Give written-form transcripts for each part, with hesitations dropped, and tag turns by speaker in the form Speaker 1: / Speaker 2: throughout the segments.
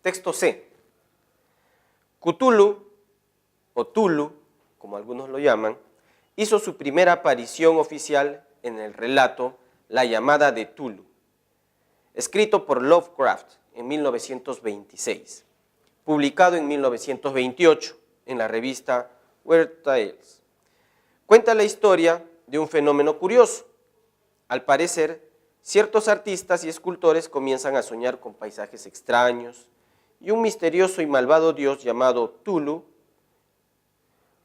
Speaker 1: Texto C. Cthulhu, o Tulu, como algunos lo llaman, hizo su primera aparición oficial en el relato La llamada de Tulu, escrito por Lovecraft en 1926, publicado en 1928 en la revista Weird Tales. Cuenta la historia de un fenómeno curioso. Al parecer, ciertos artistas y escultores comienzan a soñar con paisajes extraños y un misterioso y malvado dios llamado Tulu.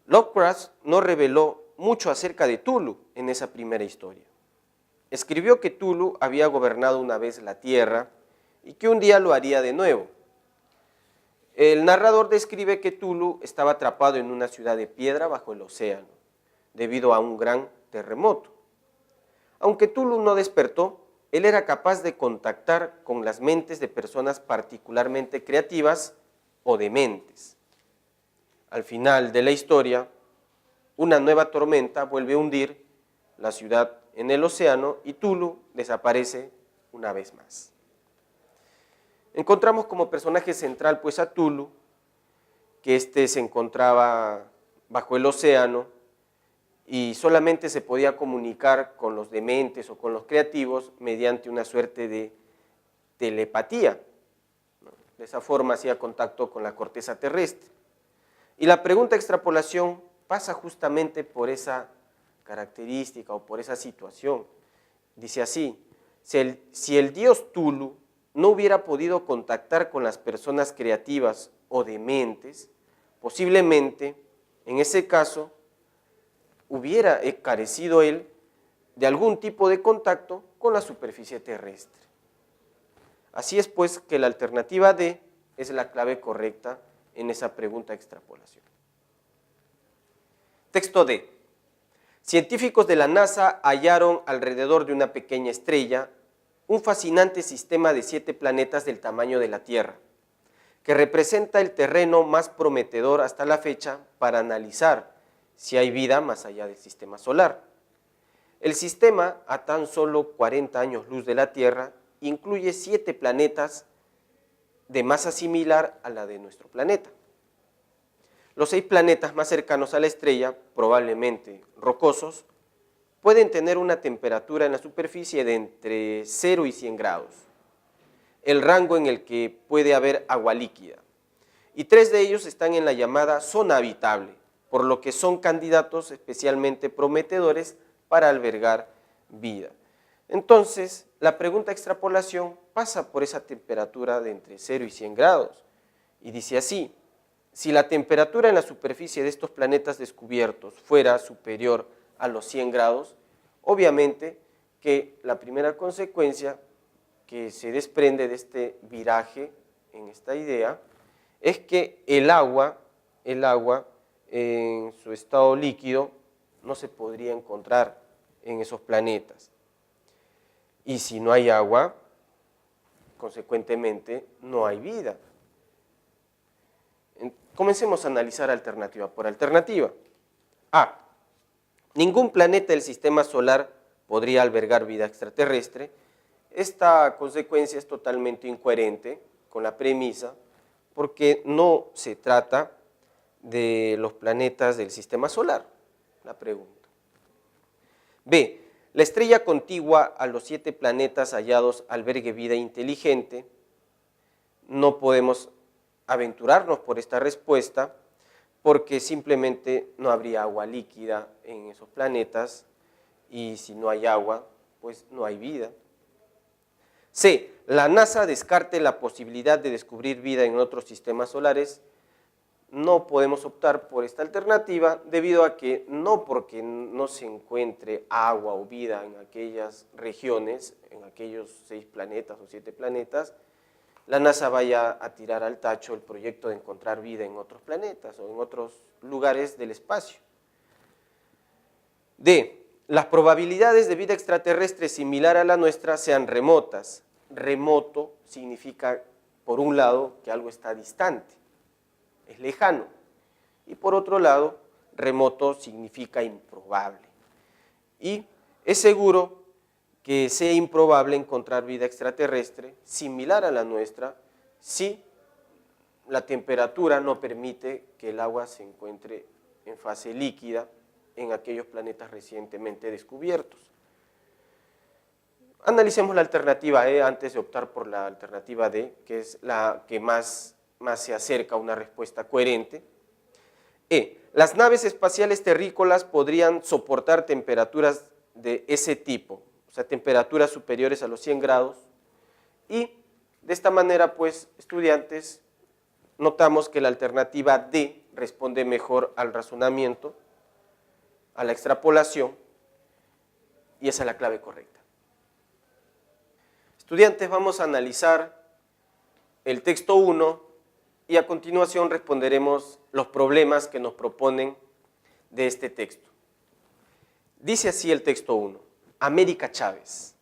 Speaker 1: Lovecraft no reveló mucho acerca de Tulu en esa primera historia. Escribió que Tulu había gobernado una vez la Tierra y que un día lo haría de nuevo. El narrador describe que Tulu estaba atrapado en una ciudad de piedra bajo el océano, debido a un gran terremoto. Aunque Tulu no despertó, él era capaz de contactar con las mentes de personas particularmente creativas o dementes. Al final de la historia, una nueva tormenta vuelve a hundir la ciudad en el océano y Tulu desaparece una vez más. Encontramos como personaje central pues a Tulu, que se encontraba bajo el océano y solamente se podía comunicar con los dementes o con los creativos mediante una suerte de telepatía. De esa forma hacía contacto con la corteza terrestre. Y la pregunta de extrapolación pasa justamente por esa característica o por esa situación. Dice así: si el dios Tulu no hubiera podido contactar con las personas creativas o dementes, posiblemente, en ese caso, hubiera carecido él de algún tipo de contacto con la superficie terrestre. Así es pues que la alternativa D es la clave correcta en esa pregunta de extrapolación. Texto D. Científicos de la NASA hallaron alrededor de una pequeña estrella un fascinante sistema de 7 planetas del tamaño de la Tierra, que representa el terreno más prometedor hasta la fecha para analizar si hay vida más allá del sistema solar. El sistema, a tan solo 40 años luz de la Tierra, incluye 7 planetas de masa similar a la de nuestro planeta. Los 6 planetas más cercanos a la estrella, probablemente rocosos, pueden tener una temperatura en la superficie de entre 0 y 100 grados, el rango en el que puede haber agua líquida, y 3 de ellos están en la llamada zona habitable, por lo que son candidatos especialmente prometedores para albergar vida. Entonces, la pregunta de extrapolación pasa por esa temperatura de entre 0 y 100 grados, y dice así: si la temperatura en la superficie de estos planetas descubiertos fuera superior a los 100 grados, obviamente que la primera consecuencia que se desprende de este viraje en esta idea es que el agua en su estado líquido no se podría encontrar en esos planetas. Y si no hay agua, consecuentemente no hay vida. Comencemos a analizar alternativa por alternativa. A. Ningún planeta del sistema solar podría albergar vida extraterrestre. Esta consecuencia es totalmente incoherente con la premisa, porque no se trata de los planetas del sistema solar, la pregunta. B. La estrella contigua a los 7 planetas hallados albergue vida inteligente. No podemos aventurarnos por esta respuesta, porque simplemente no habría agua líquida en esos planetas, y si no hay agua, pues no hay vida. C. La NASA descarte la posibilidad de descubrir vida en otros sistemas solares. No podemos optar por esta alternativa debido a que no porque no se encuentre agua o vida en aquellas regiones, en aquellos 6 planetas o 7 planetas, la NASA vaya a tirar al tacho el proyecto de encontrar vida en otros planetas o en otros lugares del espacio. D. Las probabilidades de vida extraterrestre similar a la nuestra sean remotas. Remoto significa, por un lado, que algo está distante, es lejano, y por otro lado, remoto significa improbable. Y es seguro que sea improbable encontrar vida extraterrestre similar a la nuestra si la temperatura no permite que el agua se encuentre en fase líquida en aquellos planetas recientemente descubiertos. Analicemos la alternativa E antes de optar por la alternativa D, que es la que más se acerca a una respuesta coherente. E. Las naves espaciales terrícolas podrían soportar temperaturas de ese tipo, o sea, temperaturas superiores a los 100 grados, y de esta manera, pues, estudiantes, notamos que la alternativa D responde mejor al razonamiento, a la extrapolación, y esa es la clave correcta. Estudiantes, vamos a analizar el texto 1 y a continuación responderemos los problemas que nos proponen de este texto. Dice así el texto 1, América Chávez.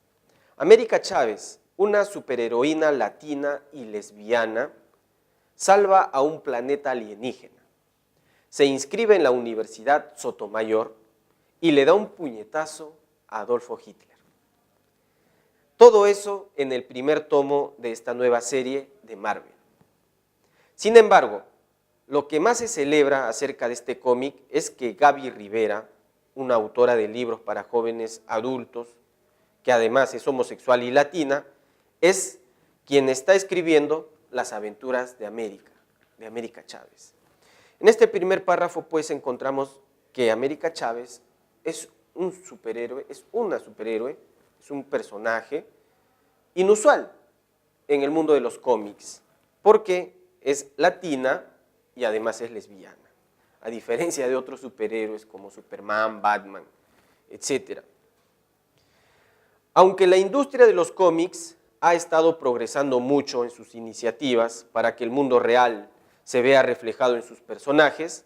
Speaker 1: América Chávez, una superheroína latina y lesbiana, salva a un planeta alienígena. Se inscribe en la Universidad Sotomayor y le da un puñetazo a Adolfo Hitler. Todo eso en el primer tomo de esta nueva serie de Marvel. Sin embargo, lo que más se celebra acerca de este cómic es que Gaby Rivera, una autora de libros para jóvenes adultos, que además es homosexual y latina, es quien está escribiendo las aventuras de América Chávez. En este primer párrafo, pues, encontramos que América Chávez es un superhéroe, es un personaje inusual en el mundo de los cómics, porque es latina y además es lesbiana, a diferencia de otros superhéroes como Superman, Batman, etc. Aunque la industria de los cómics ha estado progresando mucho en sus iniciativas para que el mundo real se vea reflejado en sus personajes,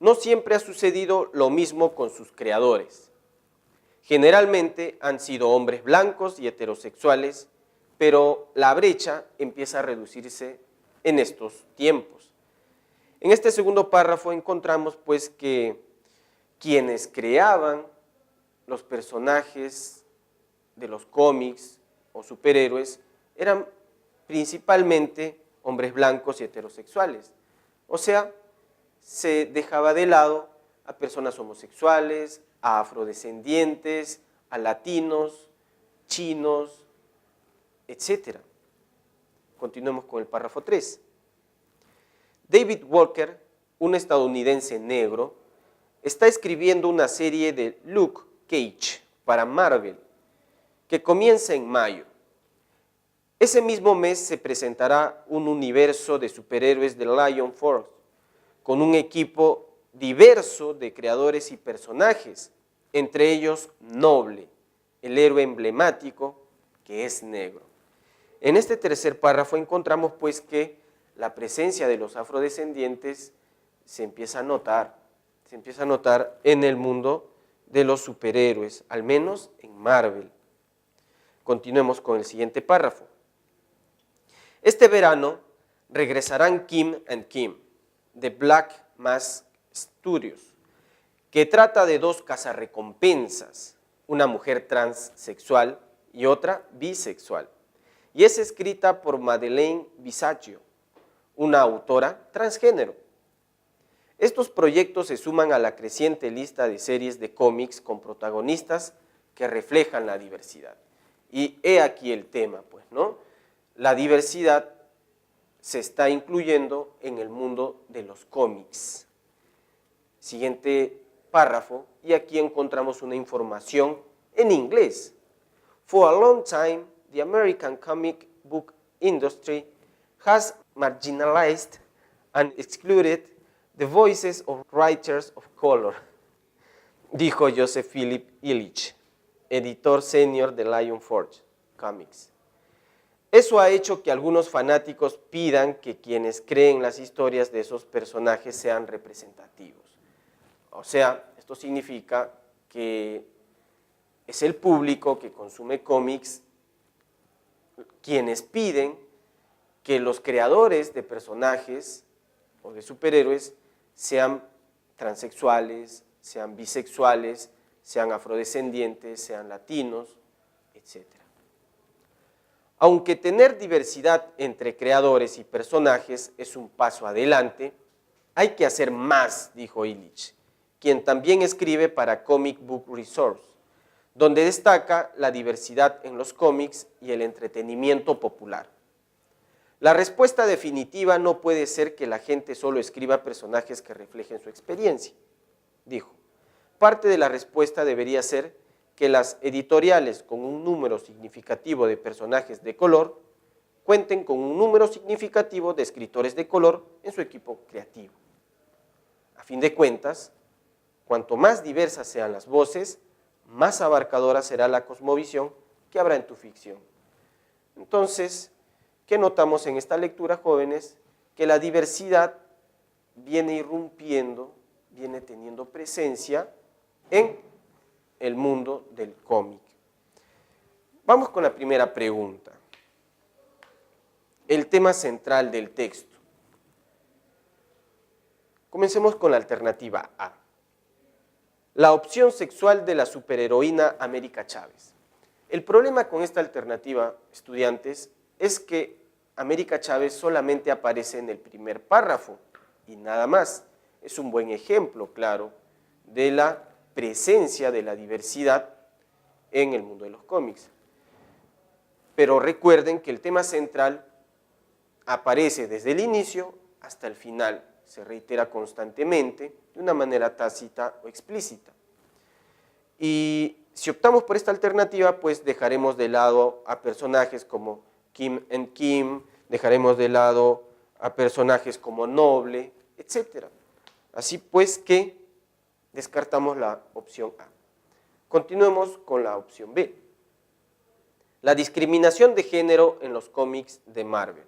Speaker 1: no siempre ha sucedido lo mismo con sus creadores. Generalmente han sido hombres blancos y heterosexuales, pero la brecha empieza a reducirse en estos tiempos. En este segundo párrafo encontramos, pues, que quienes creaban los personajes de los cómics o superhéroes eran principalmente hombres blancos y heterosexuales. O sea, se dejaba de lado a personas homosexuales, a afrodescendientes, a latinos, chinos, etc. Continuemos con el párrafo 3. David Walker, un estadounidense negro, está escribiendo una serie de Luke Cage para Marvel, que comienza en mayo. Ese mismo mes se presentará un universo de superhéroes de Lion Force, con un equipo diverso de creadores y personajes, entre ellos Noble, el héroe emblemático que es negro. En este tercer párrafo encontramos, pues, que la presencia de los afrodescendientes se empieza a notar en el mundo de los superhéroes, al menos en Marvel. Continuemos con el siguiente párrafo. Este verano regresarán Kim and Kim, de Black Mask Studios, que trata de dos cazarrecompensas, una mujer transexual y otra bisexual, y es escrita por Madeleine Visaggio, una autora transgénero. Estos proyectos se suman a la creciente lista de series de cómics con protagonistas que reflejan la diversidad. Y he aquí el tema, pues, ¿no? La diversidad se está incluyendo en el mundo de los cómics. Siguiente párrafo, y aquí encontramos una información en inglés. For a long time, the American comic book industry has marginalized and excluded the voices of writers of color, dijo Joseph Philip Illich, editor senior de Lion Forge Comics. Eso ha hecho que algunos fanáticos pidan que quienes creen las historias de esos personajes sean representativos. O sea, esto significa que es el público que consume cómics quienes piden que los creadores de personajes o de superhéroes sean transexuales, sean bisexuales, sean afrodescendientes, sean latinos, etc. Aunque tener diversidad entre creadores y personajes es un paso adelante, hay que hacer más, dijo Illich, quien también escribe para Comic Book Resource, donde destaca la diversidad en los cómics y el entretenimiento popular. La respuesta definitiva no puede ser que la gente solo escriba personajes que reflejen su experiencia, dijo. Parte de la respuesta debería ser que las editoriales con un número significativo de personajes de color cuenten con un número significativo de escritores de color en su equipo creativo. A fin de cuentas, cuanto más diversas sean las voces, más abarcadora será la cosmovisión que habrá en tu ficción. Entonces, ¿qué notamos en esta lectura, jóvenes? Que la diversidad viene irrumpiendo, viene teniendo presencia en el mundo del cómic. Vamos con la primera pregunta. El tema central del texto. Comencemos con la alternativa A. La opción sexual de la superheroína América Chávez. El problema con esta alternativa, estudiantes, es que América Chávez solamente aparece en el primer párrafo y nada más. Es un buen ejemplo, claro, de la presencia de la diversidad en el mundo de los cómics. Pero recuerden que el tema central aparece desde el inicio hasta el final, se reitera constantemente de una manera tácita o explícita. Y si optamos por esta alternativa, pues dejaremos de lado a personajes como Kim and Kim, dejaremos de lado a personajes como Noble, etc. Así pues que descartamos la opción A. Continuemos con la opción B. La discriminación de género en los cómics de Marvel.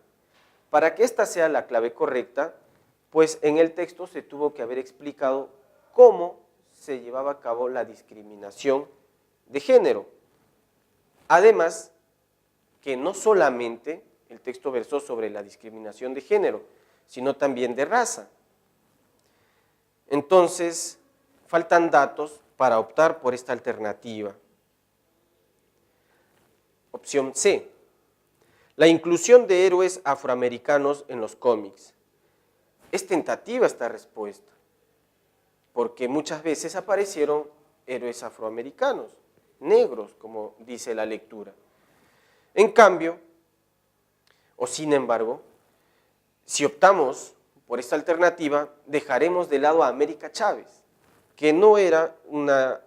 Speaker 1: Para que esta sea la clave correcta, pues en el texto se tuvo que haber explicado cómo se llevaba a cabo la discriminación de género. Además, que no solamente el texto versó sobre la discriminación de género, sino también de raza. Entonces, faltan datos para optar por esta alternativa. Opción C. La inclusión de héroes afroamericanos en los cómics. Es tentativa esta respuesta, porque muchas veces aparecieron héroes afroamericanos, negros, como dice la lectura. En cambio, o sin embargo, si optamos por esta alternativa, dejaremos de lado a América Chávez, que no era una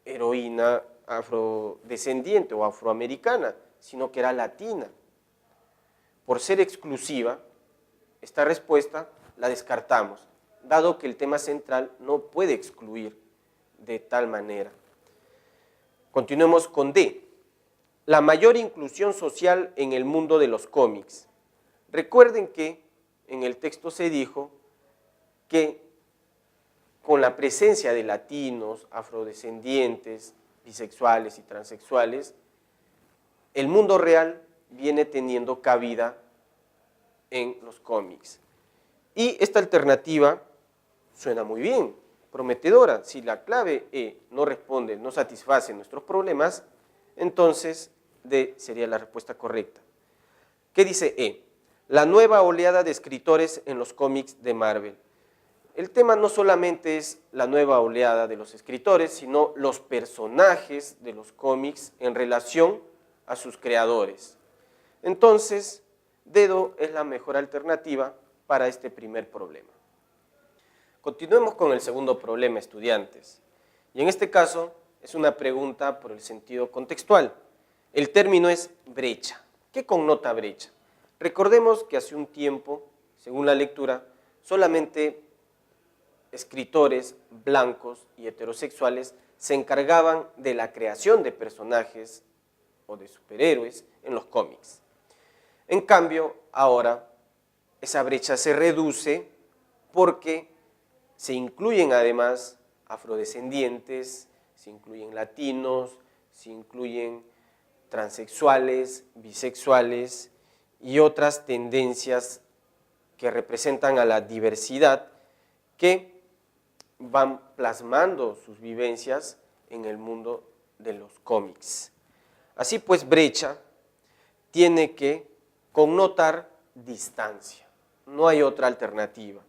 Speaker 1: heroína afrodescendiente o afroamericana, sino que era latina. Por ser exclusiva, esta respuesta la descartamos, dado que el tema central no puede excluir de tal manera. Continuemos con D. La mayor inclusión social en el mundo de los cómics. Recuerden que en el texto se dijo que con la presencia de latinos, afrodescendientes, bisexuales y transexuales, el mundo real viene teniendo cabida en los cómics. Y esta alternativa suena muy bien, prometedora. Si la clave E no responde, no satisface nuestros problemas, entonces D sería la respuesta correcta. ¿Qué dice E? La nueva oleada de escritores en los cómics de Marvel. El tema no solamente es la nueva oleada de los escritores, sino los personajes de los cómics en relación a sus creadores. Entonces, dedo es la mejor alternativa para este primer problema. Continuemos con el segundo problema, estudiantes. Y en este caso es una pregunta por el sentido contextual. El término es brecha. ¿Qué connota brecha? Recordemos que hace un tiempo, según la lectura, solamente escritores blancos y heterosexuales se encargaban de la creación de personajes o de superhéroes en los cómics. En cambio, ahora esa brecha se reduce porque se incluyen además afrodescendientes, se incluyen latinos, se incluyen transexuales, bisexuales y otras tendencias que representan a la diversidad que van plasmando sus vivencias en el mundo de los cómics. Así pues, brecha tiene que connotar distancia. No hay otra alternativa,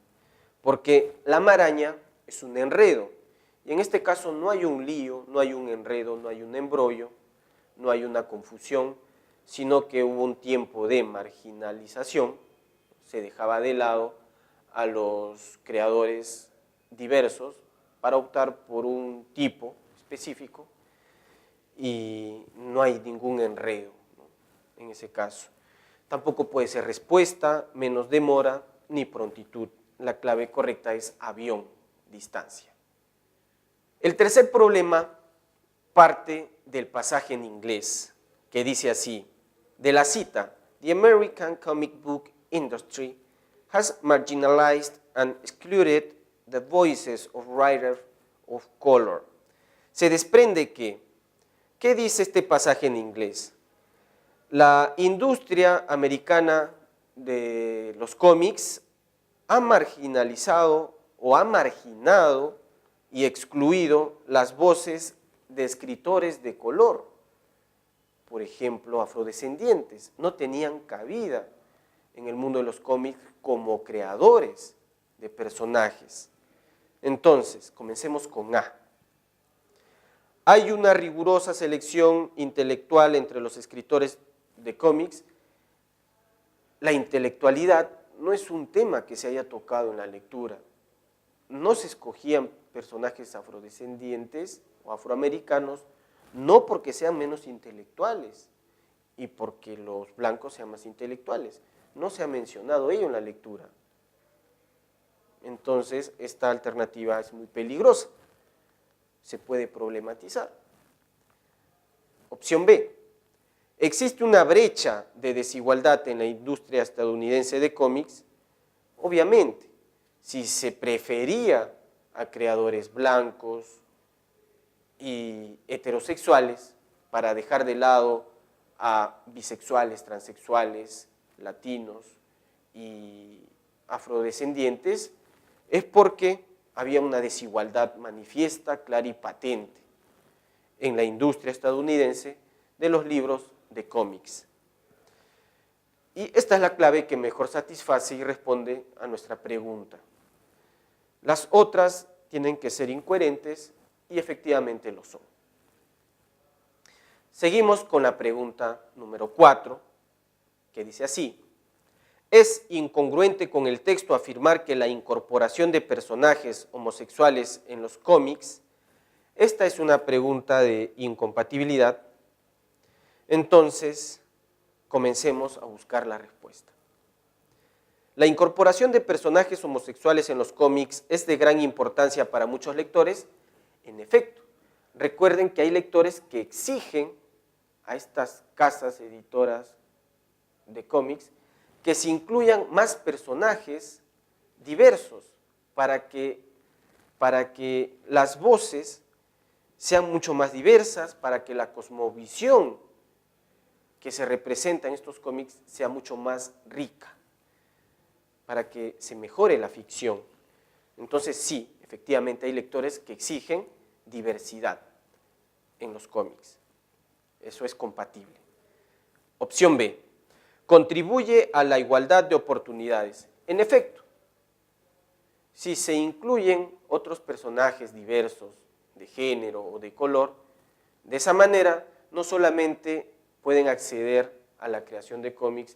Speaker 1: porque la maraña es un enredo, y en este caso no hay un lío, no hay un enredo, no hay un embrollo, no hay una confusión, sino que hubo un tiempo de marginalización, se dejaba de lado a los creadores diversos para optar por un tipo específico y no hay ningún enredo, ¿no?, en ese caso. Tampoco puede ser respuesta, menos demora, ni prontitud. La clave correcta es avión, distancia. El tercer problema parte del pasaje en inglés, que dice así, de la cita, "The American comic book industry has marginalized and excluded the voices of writers of color." Se desprende que, ¿qué dice este pasaje en inglés? La industria americana de los cómics ha marginalizado o ha marginado y excluido las voces de escritores de color. Por ejemplo, afrodescendientes no tenían cabida en el mundo de los cómics como creadores de personajes. Entonces, comencemos con A. Hay una rigurosa selección intelectual entre los escritores de cómics. La intelectualidad no es un tema que se haya tocado en la lectura. No se escogían personajes afrodescendientes o afroamericanos, no porque sean menos intelectuales y porque los blancos sean más intelectuales. No se ha mencionado ello en la lectura. Entonces, esta alternativa es muy peligrosa. Se puede problematizar. Opción B. Existe una brecha de desigualdad en la industria estadounidense de cómics. Obviamente, si se prefería a creadores blancos y heterosexuales para dejar de lado a bisexuales, transexuales, latinos y afrodescendientes, es porque había una desigualdad manifiesta, clara y patente en la industria estadounidense de los libros de cómics. Y esta es la clave que mejor satisface y responde a nuestra pregunta. Las otras tienen que ser incoherentes y efectivamente lo son. Seguimos con la pregunta número 4, que dice así: ¿es incongruente con el texto afirmar que la incorporación de personajes homosexuales en los cómics? Esta es una pregunta de incompatibilidad. Entonces, comencemos a buscar la respuesta. La incorporación de personajes homosexuales en los cómics es de gran importancia para muchos lectores. En efecto, recuerden que hay lectores que exigen a estas casas editoras de cómics que se incluyan más personajes diversos para que las voces sean mucho más diversas, para que la cosmovisión que se representa en estos cómics sea mucho más rica, para que se mejore la ficción. Entonces sí, efectivamente hay lectores que exigen diversidad en los cómics. Eso es compatible. Opción B. Contribuye a la igualdad de oportunidades. En efecto, si se incluyen otros personajes diversos de género o de color, de esa manera no solamente pueden acceder a la creación de cómics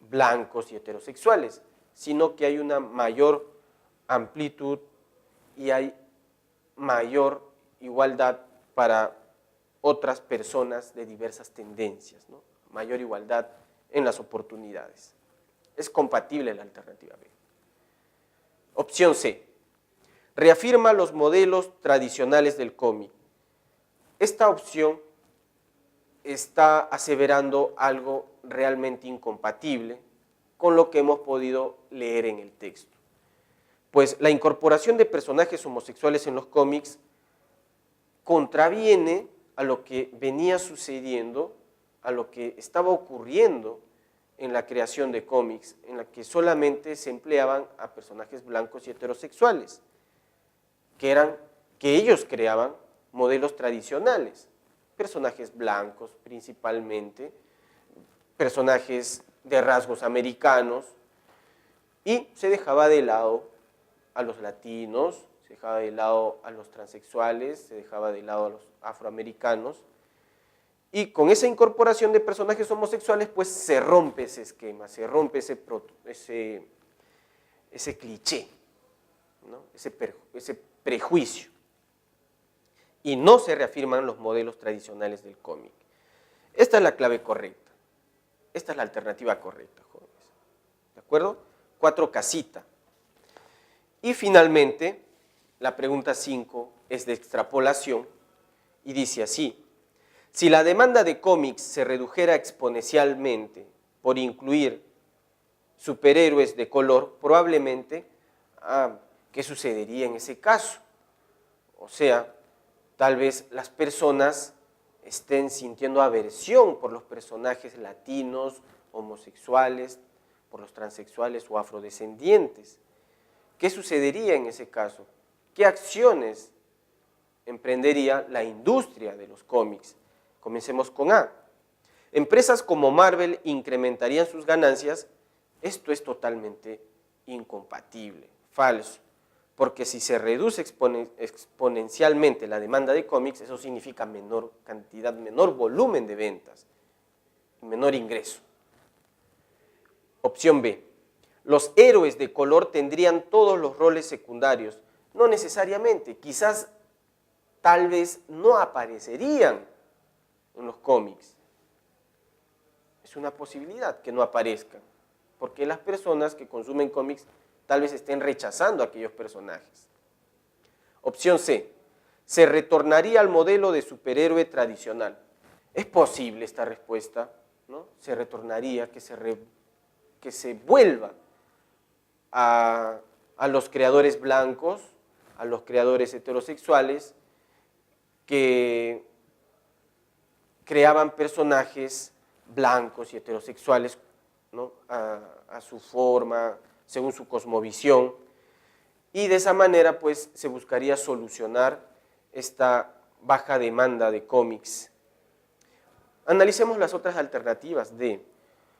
Speaker 1: blancos y heterosexuales, sino que hay una mayor amplitud y hay mayor igualdad para otras personas de diversas tendencias, ¿no? Mayor igualdad en las oportunidades. Es compatible la alternativa B. Opción C. Reafirma los modelos tradicionales del cómic. Esta opción está aseverando algo realmente incompatible con lo que hemos podido leer en el texto. Pues la incorporación de personajes homosexuales en los cómics contraviene a lo que venía sucediendo, a lo que estaba ocurriendo en la creación de cómics, en la que solamente se empleaban a personajes blancos y heterosexuales, que ellos creaban modelos tradicionales, personajes blancos principalmente, personajes de rasgos americanos y se dejaba de lado a los latinos, se dejaba de lado a los transexuales, se dejaba de lado a los afroamericanos. Y con esa incorporación de personajes homosexuales, pues se rompe ese esquema, se rompe ese cliché, ¿no? ese prejuicio. Y no se reafirman los modelos tradicionales del cómic. Esta es la clave correcta. Esta es la alternativa correcta, jóvenes. ¿De acuerdo? 4 casita. Y finalmente, la pregunta 5 es de extrapolación y dice así: si la demanda de cómics se redujera exponencialmente por incluir superhéroes de color, probablemente, ¿qué sucedería en ese caso? O sea, tal vez las personas estén sintiendo aversión por los personajes latinos, homosexuales, por los transexuales o afrodescendientes. ¿Qué sucedería en ese caso? ¿Qué acciones emprendería la industria de los cómics? Comencemos con A. Empresas como Marvel incrementarían sus ganancias. Esto es totalmente incompatible, falso, porque si se reduce exponencialmente la demanda de cómics, eso significa menor cantidad, menor volumen de ventas, menor ingreso. Opción B. Los héroes de color tendrían todos los roles secundarios. No necesariamente, quizás, tal vez no aparecerían en los cómics. Es una posibilidad que no aparezcan, porque las personas que consumen cómics tal vez estén rechazando a aquellos personajes. Opción C. Se retornaría al modelo de superhéroe tradicional. Es posible esta respuesta, ¿no? Se retornaría, que se vuelva a los creadores blancos, a los creadores heterosexuales, que creaban personajes blancos y heterosexuales, ¿no? a su forma, según su cosmovisión, y de esa manera pues se buscaría solucionar esta baja demanda de cómics. Analicemos las otras alternativas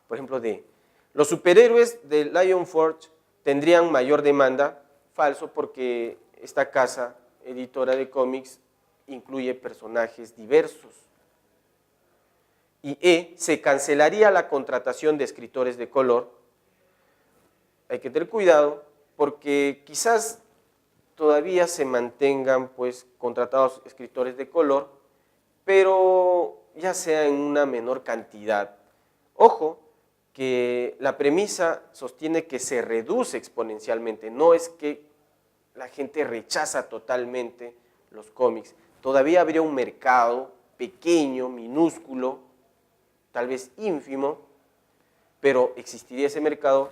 Speaker 1: por ejemplo, los superhéroes de Lion Forge tendrían mayor demanda. Falso, porque esta casa editora de cómics incluye personajes diversos. Y E, se cancelaría la contratación de escritores de color. Hay que tener cuidado porque quizás todavía se mantengan pues contratados escritores de color, pero ya sea en una menor cantidad. Ojo, que la premisa sostiene que se reduce exponencialmente, no es que la gente rechaza totalmente los cómics. Todavía habría un mercado pequeño, minúsculo, tal vez ínfimo, pero existiría ese mercado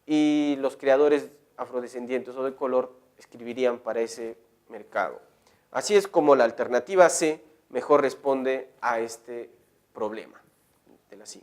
Speaker 1: y los creadores afrodescendientes o de color escribirían para ese mercado. Así es como la alternativa C mejor responde a este problema de la C.